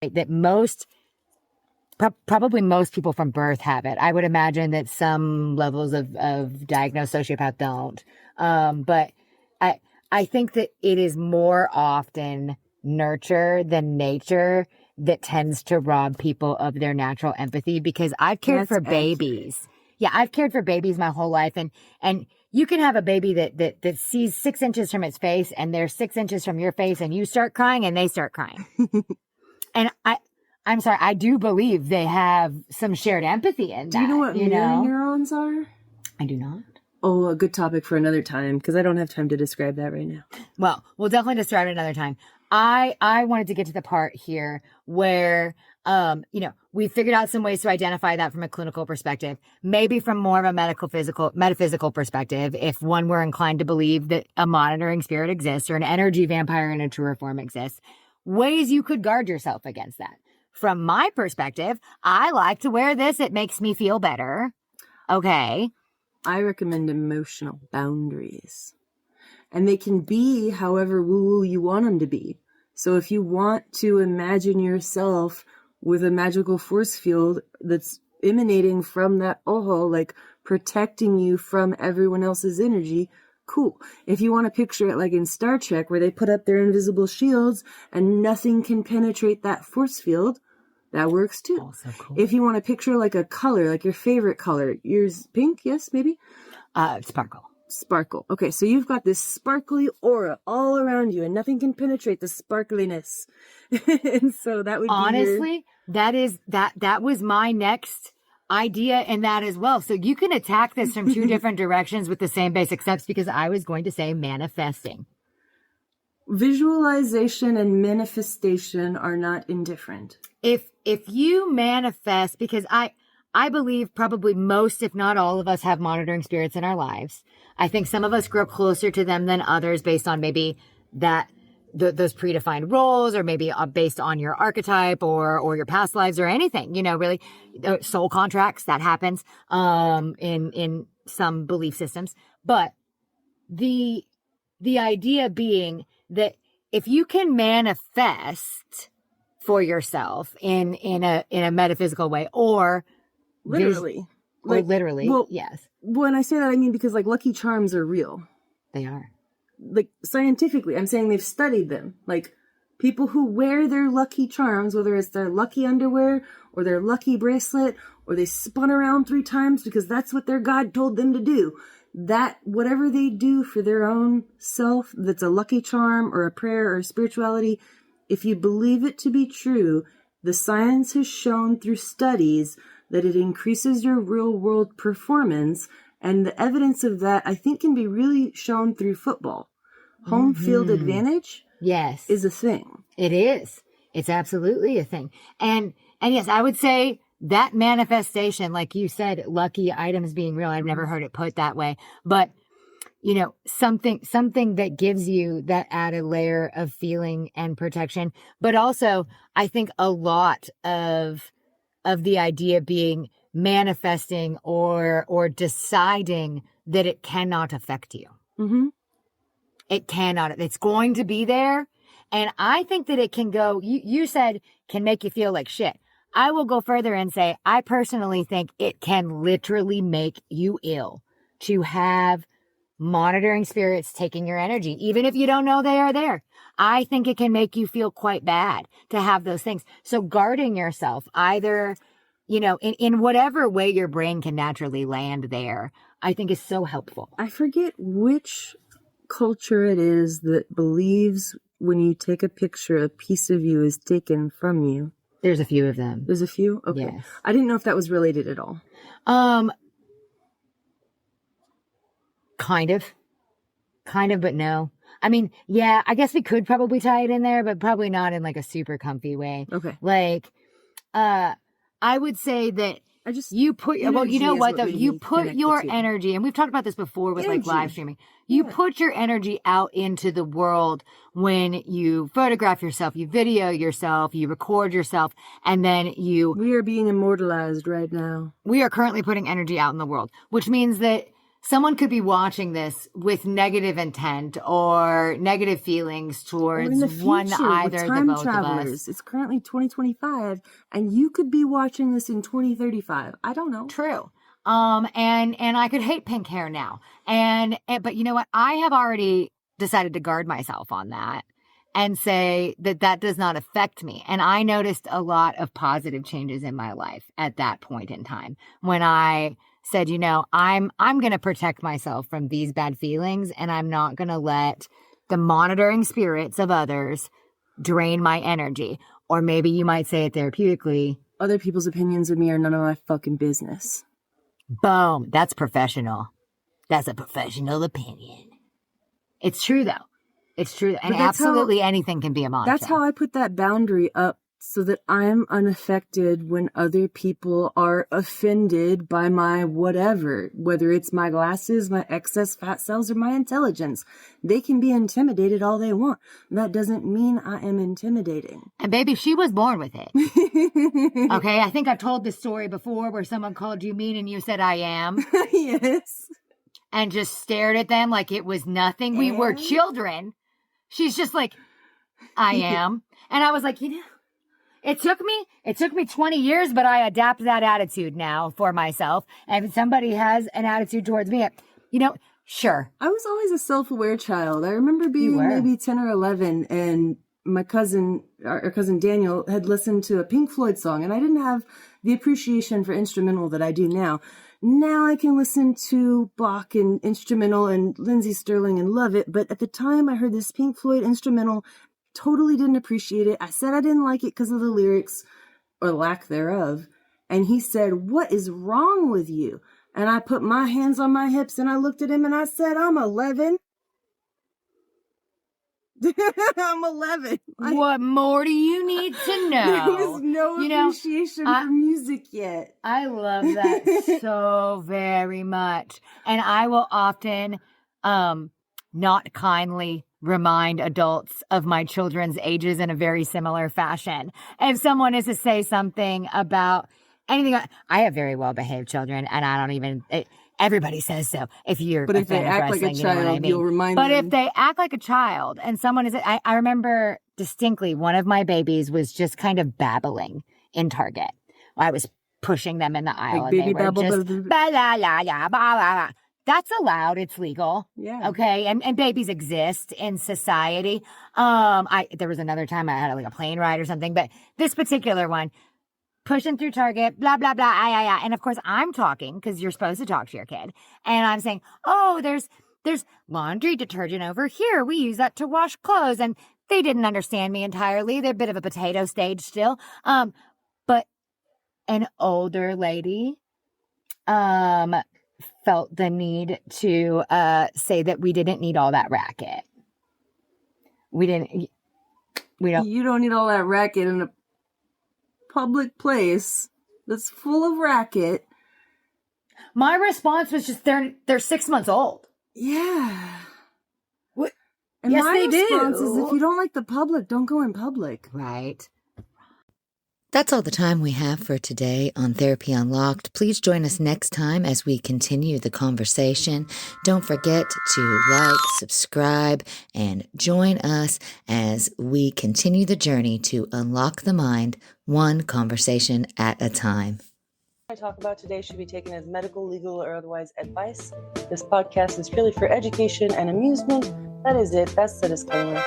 that probably most people from birth have it. I would imagine that some levels of diagnosed sociopath don't. But I think that it is more often nurture than nature that tends to rob people of their natural empathy, because I've cared for babies. Yeah, I've cared for babies my whole life. And you can have a baby that sees 6 inches from its face and they're 6 inches from your face and you start crying and they start crying. And I'm sorry, I do believe they have some shared empathy in that. Do you know what mirror neurons are? I do not. Oh, a good topic for another time, because I don't have time to describe that right now. Well, we'll definitely describe it another time. I wanted to get to the part here where, we figured out some ways to identify that from a clinical perspective, maybe from more of a metaphysical perspective, if one were inclined to believe that a monitoring spirit exists or an energy vampire in a truer form exists, ways you could guard yourself against that. From my perspective, I like to wear this. It makes me feel better. Okay. I recommend emotional boundaries. And they can be however woo-woo you want them to be. So if you want to imagine yourself with a magical force field that's emanating from that ojo, like protecting you from everyone else's energy, cool. If you want to picture it like in Star Trek, where they put up their invisible shields and nothing can penetrate that force field, that works too. Also cool. If you want to picture like a color, like your favorite color, yours pink, yes, maybe? Sparkle. Sparkle. Okay, so you've got this sparkly aura all around you and nothing can penetrate the sparkliness. And so that would be honestly, that was my next idea in that as well. So you can attack this from two different directions with the same basic steps, because I was going to say manifesting. Visualization and manifestation are not indifferent. If you manifest, because I believe probably most, if not all of us, have monitoring spirits in our lives. I think some of us grow closer to them than others based on maybe those predefined roles, or maybe based on your archetype or your past lives or anything, really soul contracts that happens, in some belief systems. But the idea being that if you can manifest for yourself in a metaphysical way, or literally, well, yes. When I say that, I mean, because like Lucky Charms are real. They are. Like scientifically, I'm saying they've studied them. Like people who wear their Lucky Charms, whether it's their lucky underwear or their lucky bracelet, or they spun around 3 times because that's what their God told them to do. That whatever they do for their own self, that's a lucky charm or a prayer or spirituality, if you believe it to be true, the science has shown through studies that it increases your real world performance. And the evidence of that, I think, can be really shown through football. Home field advantage, yes, is a thing. It is. It's absolutely a thing. And yes, I would say that manifestation, like you said, lucky items being real. I've never heard it put that way, but something that gives you that added layer of feeling and protection. But also, I think a lot of the idea being manifesting or deciding that it cannot affect you. Mm-hmm. It cannot. It's going to be there. And I think that it can go, you said can make you feel like shit. I will go further and say, I personally think it can literally make you ill to have monitoring spirits taking your energy, even if you don't know they are there. I think it can make you feel quite bad to have those things. So guarding yourself, either, in whatever way your brain can naturally land there, I think is so helpful. I forget which culture it is that believes when you take a picture, a piece of you is taken from you. There's a few of them. There's a few? Okay. Yes. I didn't know if that was related at all. Kind of, but no. I mean, yeah, I guess we could probably tie it in there, but probably not in like a super comfy way. Okay. Like, I would say that you put, well, you know what though? You put your energy, and we've talked about this before with like live streaming. You put your energy out into the world when you photograph yourself, you video yourself, you record yourself, and then we are being immortalized right now. We are currently putting energy out in the world, which means that someone could be watching this with negative intent or negative feelings Or in towards the future, one, with either, the time both of travelers. us. It's currently 2025, and you could be watching this in 2035. I don't know. True. And I could hate pink hair now. But you know what? I have already decided to guard myself on that and say that does not affect me. And I noticed a lot of positive changes in my life at that point in time when I said, you know, I'm going to protect myself from these bad feelings, and I'm not going to let the monitoring spirits of others drain my energy. Or maybe you might say it therapeutically. Other people's opinions of me are none of my fucking business. Boom. That's professional. That's a professional opinion. It's true, though. It's true. And absolutely anything can be a mantra. That's how I put that boundary up, so that I'm unaffected when other people are offended by my whatever, whether it's my glasses, my excess fat cells, or my intelligence. They can be intimidated all they want. That doesn't mean I am intimidating. And baby, she was born with it. Okay, I think I've told this story before where someone called you mean and you said, I am. Yes. And just stared at them like it was nothing. We were children. She's just like, I am. And I was like, you know, It took me 20 years, but I adapt that attitude now for myself. And if somebody has an attitude towards me, you know, sure. I was always a self-aware child. I remember being maybe 10 or 11, and my cousin, our cousin Daniel, had listened to a Pink Floyd song, and I didn't have the appreciation for instrumental that I do now. Now I can listen to Bach and instrumental and Lindsey Sterling and love it, but at the time I heard this Pink Floyd instrumental, totally didn't appreciate it. I said I didn't like it because of the lyrics or lack thereof. And he said, "What is wrong with you?" And I put my hands on my hips and I looked at him and I said, "I'm 11. I'm 11. What more do you need to know? There was no appreciation for music yet. I love that so very much. And I will often not kindly remind adults of my children's ages in a very similar fashion. If someone is to say something about anything, I have very well-behaved children, and I don't even... Everybody says so. But if they act like a child, you'll remind them. But if they act like a child, and someone is... I remember distinctly one of my babies was just kind of babbling in Target. I was pushing them in the aisle, like and they were just... Ba-la-la-la, that's allowed. It's legal. Yeah. Okay. And babies exist in society. There was another time I had like a plane ride or something, but this particular one, pushing through Target, blah, blah, blah, And of course I'm talking because you're supposed to talk to your kid. And I'm saying, oh, there's laundry detergent over here. We use that to wash clothes. And they didn't understand me entirely. They're a bit of a potato stage still. But an older lady, felt the need to say that we didn't need all that racket. You don't need all that racket in a public place that's full of racket. My response was just they're 6 months old. Yeah. What? And yes, my they response do. is, if you don't like the public, don't go in public. Right. That's all the time we have for today on Therapy Unlocked. Please join us next time as we continue the conversation. Don't forget to like, subscribe, and join us as we continue the journey to unlock the mind, one conversation at a time. What I talk about today should be taken as medical, legal, or otherwise advice. This podcast is purely for education and amusement. That is it. That's the disclaimer.